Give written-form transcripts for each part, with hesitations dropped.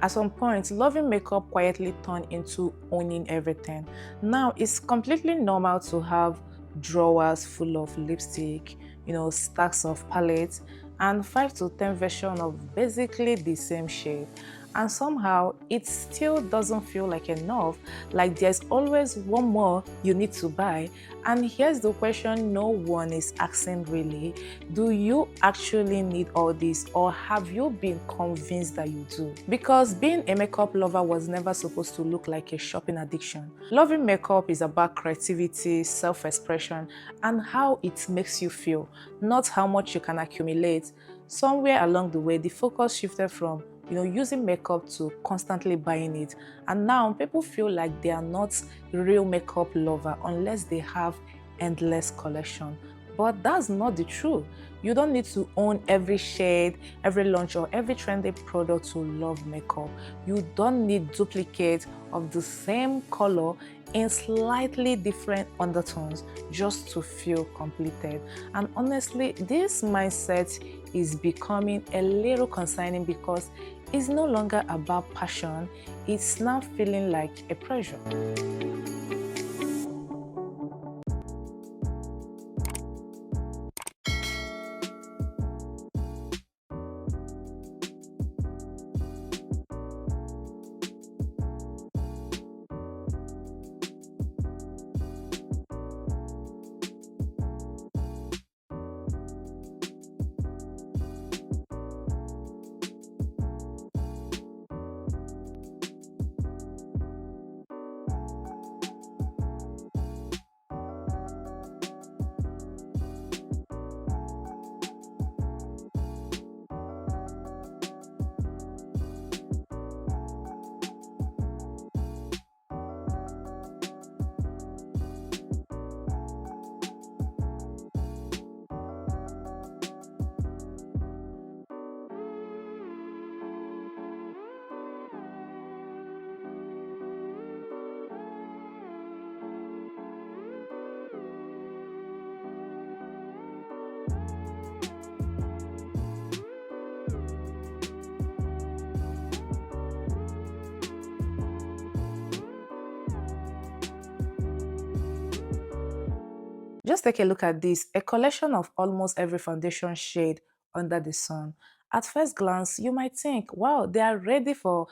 At some point, loving makeup quietly turned into owning everything. Now, it's completely normal to have drawers full of lipstick, stacks of palettes, and 5 to 10 versions of basically the same shade. And somehow, it still doesn't feel like enough, like there's always one more you need to buy. And here's the question no one is asking really: do you actually need all this, or have you been convinced that you do? Because being a makeup lover was never supposed to look like a shopping addiction. Loving makeup is about creativity, self-expression, and how it makes you feel, not how much you can accumulate. Somewhere along the way, the focus shifted from using makeup to constantly buying it. And now people feel like they are not real makeup lover unless they have endless collection. But that's not the truth. You don't need to own every shade, every launch, or every trendy product to love makeup. You don't need duplicates of the same color in slightly different undertones just to feel completed. And honestly, this mindset is becoming a little concerning because it's no longer about passion, it's now feeling like a pressure. Just take a look at this, a collection of almost every foundation shade under the sun. At first glance, you might think, wow, they are ready for,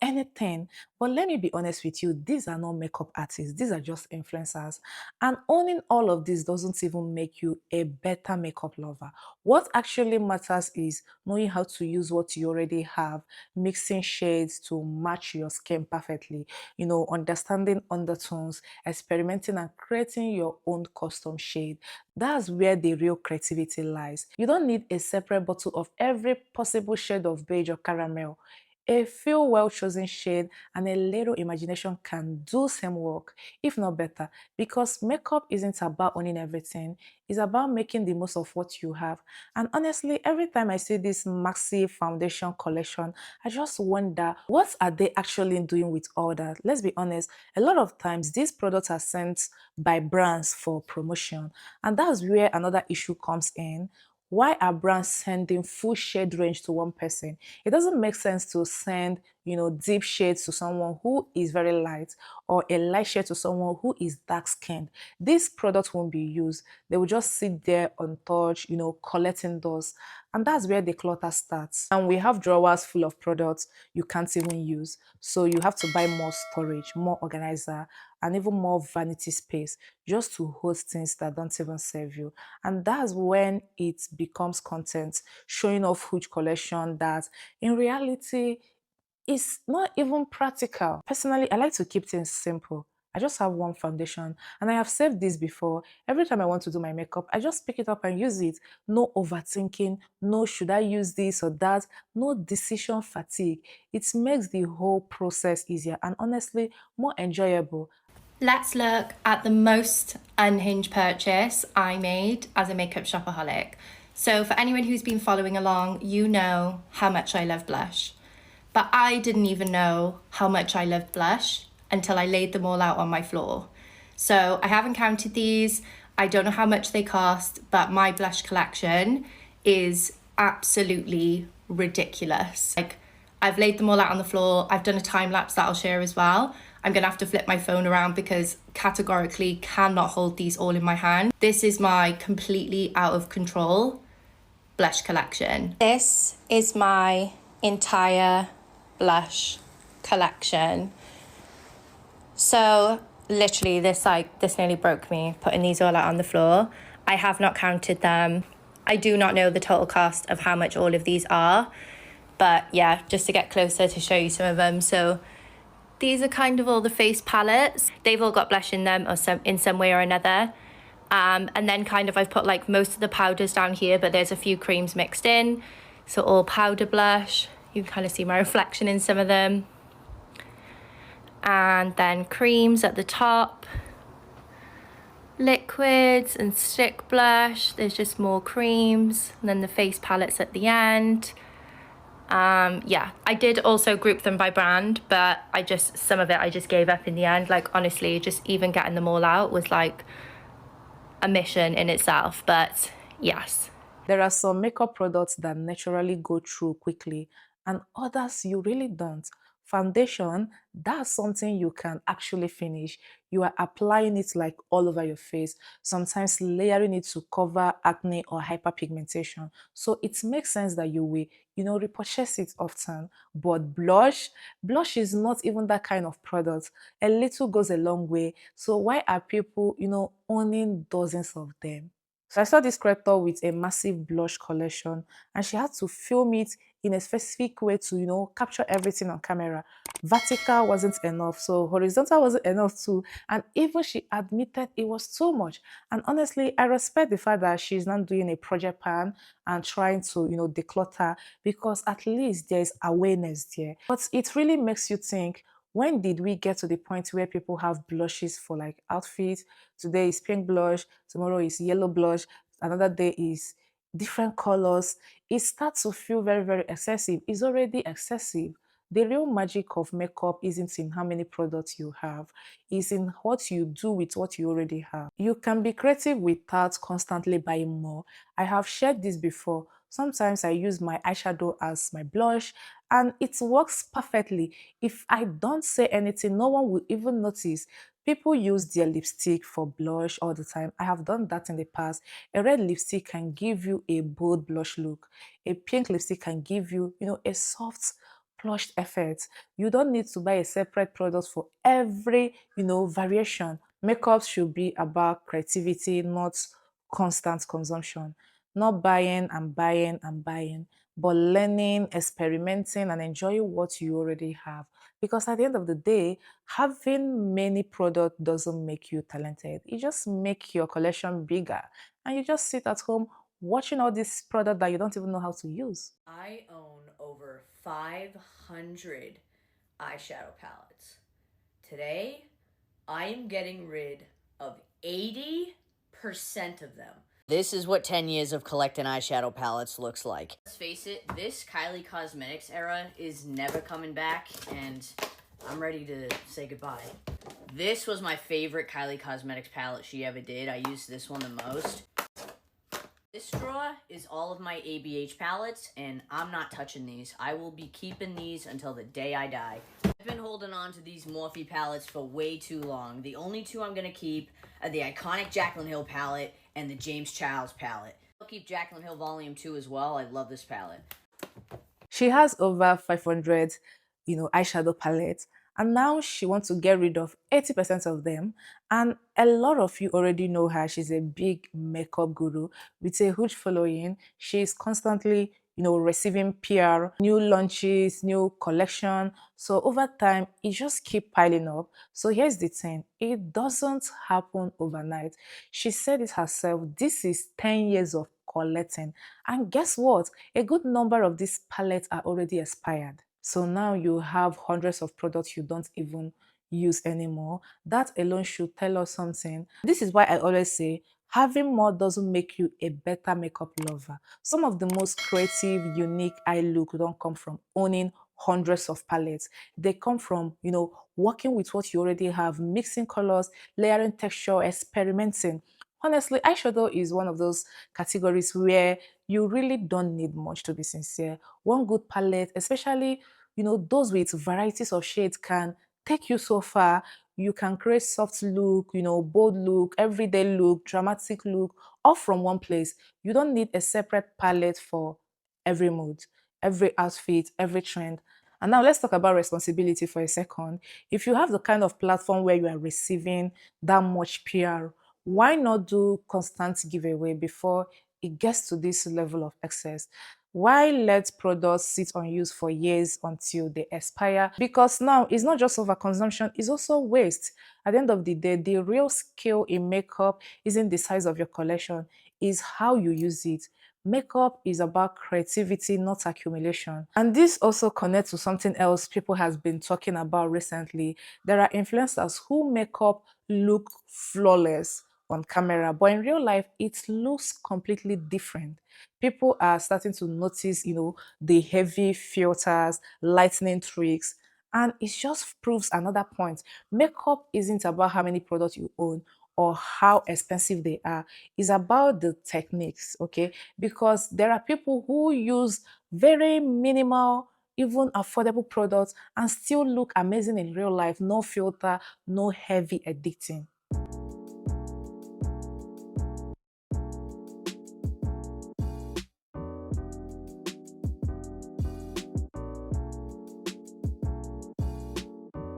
anything. But let me be honest with you, these are not makeup artists. These are just influencers. And owning all of this doesn't even make you a better makeup lover. What actually matters is knowing how to use what you already have, mixing shades to match your skin perfectly, understanding undertones, experimenting and creating your own custom shade. That's where the real creativity lies. You don't need a separate bottle of every possible shade of beige or caramel. A few well-chosen shade and a little imagination can do same work, if not better, because makeup isn't about owning everything. It's about making the most of what you have. And honestly, every time I see this massive foundation collection, I just wonder, what are they actually doing with all that? Let's be honest, a lot of times these products are sent by brands for promotion. And that's where another issue comes in. Why are brands sending full shade range to one person? It doesn't make sense to send, deep shades to someone who is very light, or a light shade to someone who is dark skinned. These products won't be used. They will just sit there untouched, collecting dust. And that's where the clutter starts. And we have drawers full of products you can't even use. So you have to buy more storage, more organizer, and even more vanity space just to host things that don't even serve you. And that's when it becomes content, showing off huge collection that in reality is not even practical. Personally, I like to keep things simple. I just have one foundation and I have saved this before. Every time I want to do my makeup, I just pick it up and use it. No overthinking, no should I use this or that, no decision fatigue. It makes the whole process easier and honestly more enjoyable. Let's look at the most unhinged purchase I made as a makeup shopaholic. So for anyone who's been following along, you know how much I love blush. But I didn't even know how much I loved blush until I laid them all out on my floor. So I haven't counted these. I don't know how much they cost, but my blush collection is absolutely ridiculous. Like, I've laid them all out on the floor. I've done a time lapse that I'll share as well. I'm gonna have to flip my phone around because categorically cannot hold these all in my hand. This is my completely out of control blush collection. This is my entire blush collection. So literally this nearly broke me, putting these all out on the floor. I have not counted them. I do not know the total cost of how much all of these are, but yeah, just to get closer to show you some of them. So these are kind of all the face palettes. They've all got blush in them or in some way or another. And then kind of I've put like most of the powders down here, but there's a few creams mixed in. So all powder blush. You can kind of see my reflection in some of them. And then creams at the top. Liquids and stick blush. There's just more creams. And then the face palettes at the end. Yeah, I did also group them by brand, but some of it I just gave up in the end. Like honestly, just even getting them all out was like a mission in itself. But yes, There are some makeup products that naturally go through quickly and others you really don't. Foundation, that's something you can actually finish. You are applying it like all over your face, sometimes layering it to cover acne or hyperpigmentation. So it makes sense that you will, repurchase it often. But blush is not even that kind of product. A little goes a long way. So why are people, owning dozens of them? So I saw this creator with a massive blush collection and she had to film it in a specific way to, capture everything on camera. Vertical wasn't enough, so horizontal wasn't enough too. And even she admitted it was too much. And honestly, I respect the fact that she's not doing a project pan and trying to, declutter because at least there's awareness there. But it really makes you think, when did we get to the point where people have blushes for like outfits? Today is pink blush, tomorrow is yellow blush, another day is different colors. It starts to feel very, very excessive. It's already excessive. The real magic of makeup isn't in how many products you have, it's in what you do with what you already have. You can be creative without constantly buying more. I have shared this before. Sometimes I use my eyeshadow as my blush and it works perfectly. If I don't say anything, no one will even notice. People use their lipstick for blush all the time. I have done that in the past. A red lipstick can give you a bold blush look. A pink lipstick can give you, a soft blush effect. You don't need to buy a separate product for every, variation. Makeup should be about creativity, not constant consumption. Not buying and buying and buying, but learning, experimenting, and enjoying what you already have. Because at the end of the day, having many products doesn't make you talented. It just makes your collection bigger. And you just sit at home watching all these products that you don't even know how to use. I own over 500 eyeshadow palettes. Today, I am getting rid of 80% of them. This is what 10 years of collecting eyeshadow palettes looks like. Let's face it, this Kylie Cosmetics era is never coming back, and I'm ready to say goodbye. This was my favorite Kylie Cosmetics palette she ever did. I used this one the most. This straw is all of my ABH palettes, and I'm not touching these. I will be keeping these until the day I die. I've been holding on to these Morphe palettes for way too long. The only two I'm going to keep are the iconic Jaclyn Hill palette and the James Charles palette. I'll keep Jaclyn Hill Volume 2 as well. I love this palette. She has over 500, eyeshadow palettes, and now she wants to get rid of 80% of them. And a lot of you already know her. She's a big makeup guru with a huge following. She's constantly, receiving PR, new launches, new collection. So over time, it just keep piling up. So here's the thing. It doesn't happen overnight. She said it herself. This is 10 years of collecting. And guess what? A good number of these palettes are already expired. So now you have hundreds of products you don't even use anymore. That alone should tell us something. This is why I always say having more doesn't make you a better makeup lover. Some of the most creative, unique eye look don't come from owning hundreds of palettes. They come from, working with what you already have, mixing colors, layering texture, experimenting. Honestly, eyeshadow is one of those categories where you really don't need much, to be sincere. One good palette, especially, those with varieties of shades can take you so far. You can create soft look, bold look, everyday look, dramatic look, all from one place. You don't need a separate palette for every mood, every outfit, every trend. And now let's talk about responsibility for a second. If you have the kind of platform where you are receiving that much PR, why not do constant giveaway before it gets to this level of excess? Why let products sit unused for years until they expire? Because now it's not just overconsumption, it's also waste. At the end of the day, the real skill in makeup isn't the size of your collection, is how you use it. Makeup is about creativity, not accumulation. And this also connects to something else people has been talking about recently. There are influencers who make up look flawless on camera, but in real life, it looks completely different. People are starting to notice, the heavy filters, lightning tricks, and it just proves another point. Makeup isn't about how many products you own or how expensive they are. It's about the techniques, okay? Because there are people who use very minimal, even affordable products and still look amazing in real life. No filter, no heavy editing.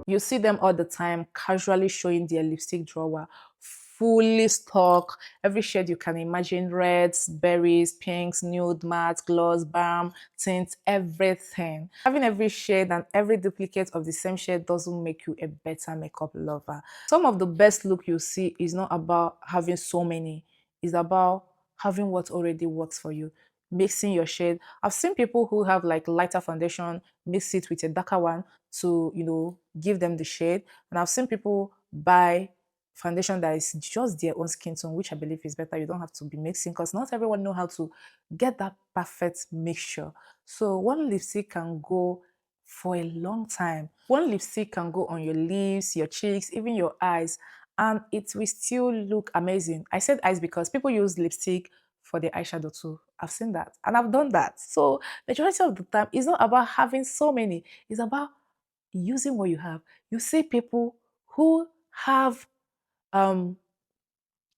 You see them all the time casually showing their lipstick drawer, fully stocked, every shade you can imagine, reds, berries, pinks, nude, matte, gloss, balm, tints, everything. Having every shade and every duplicate of the same shade doesn't make you a better makeup lover. Some of the best look you see is not about having so many, it's about having what already works for you, mixing your shade. I've seen people who have like lighter foundation, mix it with a darker one to, give them the shade. And I've seen people buy foundation that is just their own skin tone, which I believe is better. You don't have to be mixing because not everyone know how to get that perfect mixture. So one lipstick can go for a long time. One lipstick can go on your lips, your cheeks, even your eyes, and it will still look amazing. I said eyes because people use lipstick for the eyeshadow too. I've seen that and I've done that. So majority of the time, it's not about having so many. It's about using what you have. You see people who have um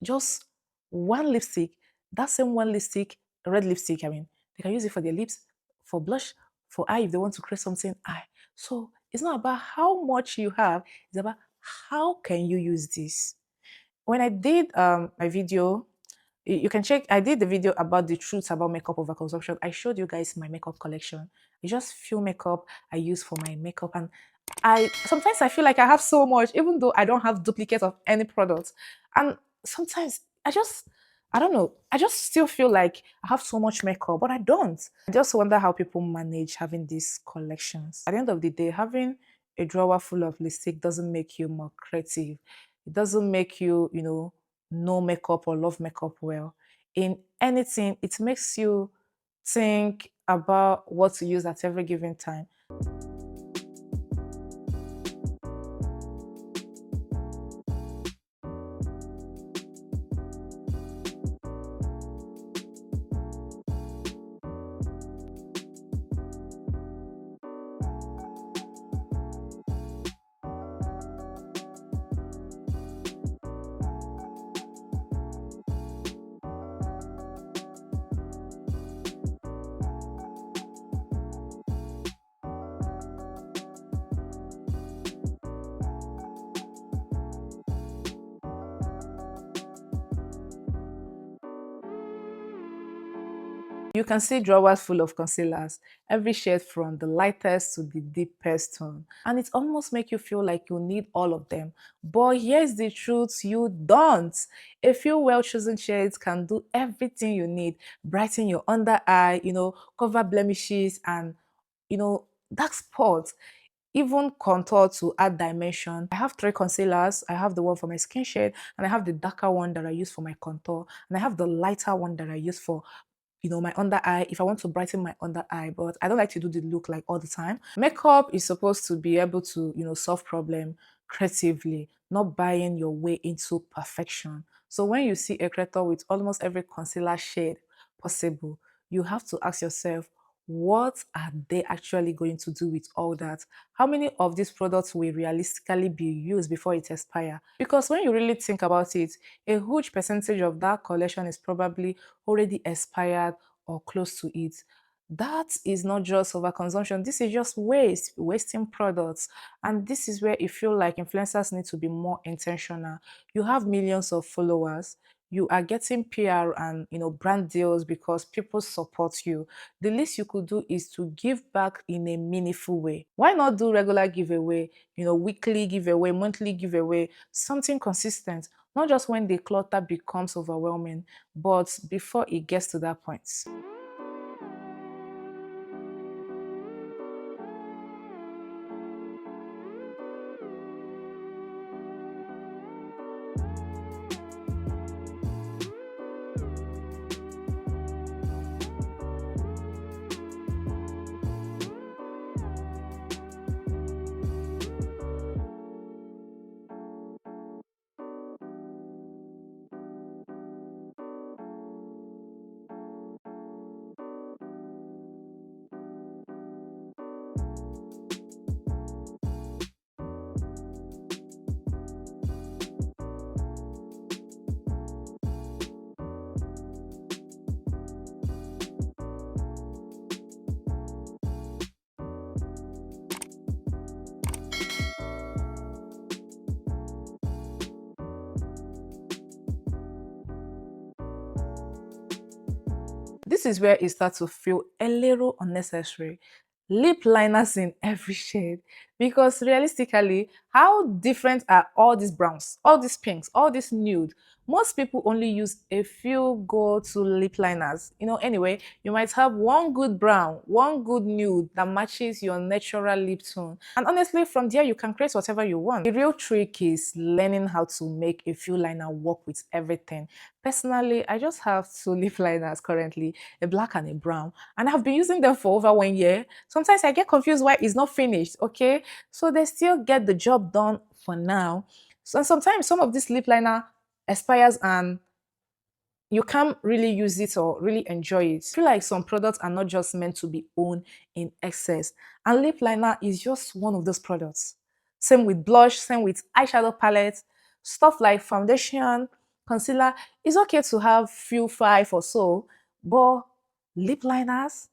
just one lipstick, that same one lipstick, red lipstick, I mean, they can use it for their lips, for blush, for eye if they want to create something eye. So it's not about how much you have, it's about how can you use this. When I did my video, you can check. I did the video about the truths about makeup overconsumption. I showed you guys my makeup collection. It's just few makeup I use for my makeup, and I sometimes I feel like I have so much, even though I don't have duplicate of any products. And sometimes I don't know, I just still feel like I have so much makeup, but I don't. I just wonder how people manage having these collections. At the end of the day, having a drawer full of lipstick doesn't make you more creative. It doesn't make you, know makeup or love makeup well. In anything, it makes you think about what to use at every given time. You can see drawers full of concealers, every shade from the lightest to the deepest tone. And it almost makes you feel like you need all of them. But here's the truth, you don't. A few well-chosen shades can do everything you need. Brighten your under eye, cover blemishes and, dark spots, even contour to add dimension. I have three concealers. I have the one for my skin shade, and I have the darker one that I use for my contour, and I have the lighter one that I use for my under eye if I want to brighten my under eye, but I don't like to do the look like all the time. Makeup is supposed to be able to, solve problem creatively, not buying your way into perfection. So when you see a creator with almost every concealer shade possible, you have to ask yourself, what are they actually going to do with all that? How many of these products will realistically be used before it expire? Because when you really think about it, a huge percentage of that collection is probably already expired or close to it. That is not just overconsumption. This is just wasting products. And this is where you feel like influencers need to be more intentional. You have millions of followers. You are getting PR and brand deals because people support you. The least you could do is to give back in a meaningful way. Why not do regular giveaway, weekly giveaway, monthly giveaway, something consistent, not just when the clutter becomes overwhelming, but before it gets to that point. This is where it starts to feel a little unnecessary. Lip liners in every shade. Because realistically, how different are all these browns, all these pinks, all this nude? Most people only use a few go-to lip liners. Anyway, you might have one good brown, one good nude that matches your natural lip tone. And honestly, from there, you can create whatever you want. The real trick is learning how to make a few liner work with everything. Personally, I just have two lip liners currently, a black and a brown, and I've been using them for over 1 year. Sometimes I get confused why it's not finished, okay? So they still get the job done for now. So sometimes some of this lip liner expires and you can't really use it or really enjoy it. I feel like some products are not just meant to be owned in excess, and lip liner is just one of those products. Same with blush, same with eyeshadow palettes, stuff like foundation, concealer. It's okay to have few five or so, but lip liners,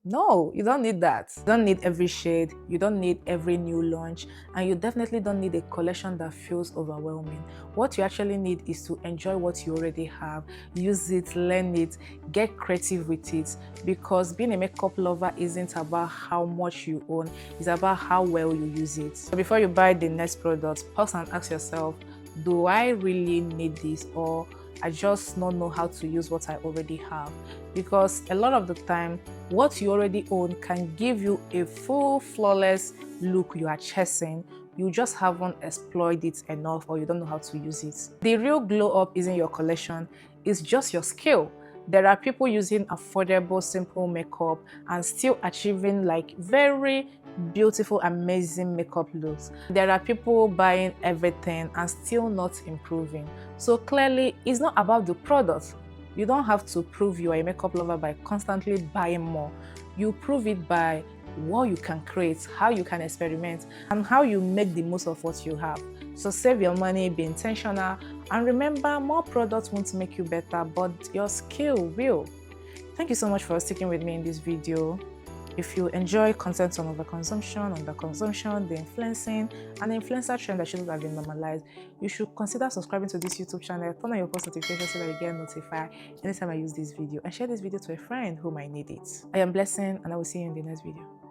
no, you don't need that. You don't need every shade, you don't need every new launch, and you definitely don't need a collection that feels overwhelming. What you actually need is to enjoy what you already have, use it, learn it, get creative with it, because being a makeup lover isn't about how much you own, it's about how well you use it. So before you buy the next product, pause and ask yourself, do I really need this, or I just don't know how to use what I already have? Because a lot of the time, what you already own can give you a full flawless look you are chasing. You just haven't explored it enough, or you don't know how to use it. The real glow up isn't your collection, it's just your skill. There are people using affordable, simple makeup and still achieving like very beautiful, amazing makeup looks. There are people buying everything and still not improving. So clearly, it's not about the product. You don't have to prove you are a makeup lover by constantly buying more. You prove it by what you can create, how you can experiment, and how you make the most of what you have. So save your money, be intentional, and remember, more products won't make you better, but your skill will. Thank you so much for sticking with me in this video. If you enjoy content on overconsumption, underconsumption, the influencing, and the influencer trend that shouldn't have been normalized, you should consider subscribing to this YouTube channel, turn on your post notifications so that you get notified anytime I use this video, and share this video to a friend who might need it. I am Blessing, and I will see you in the next video.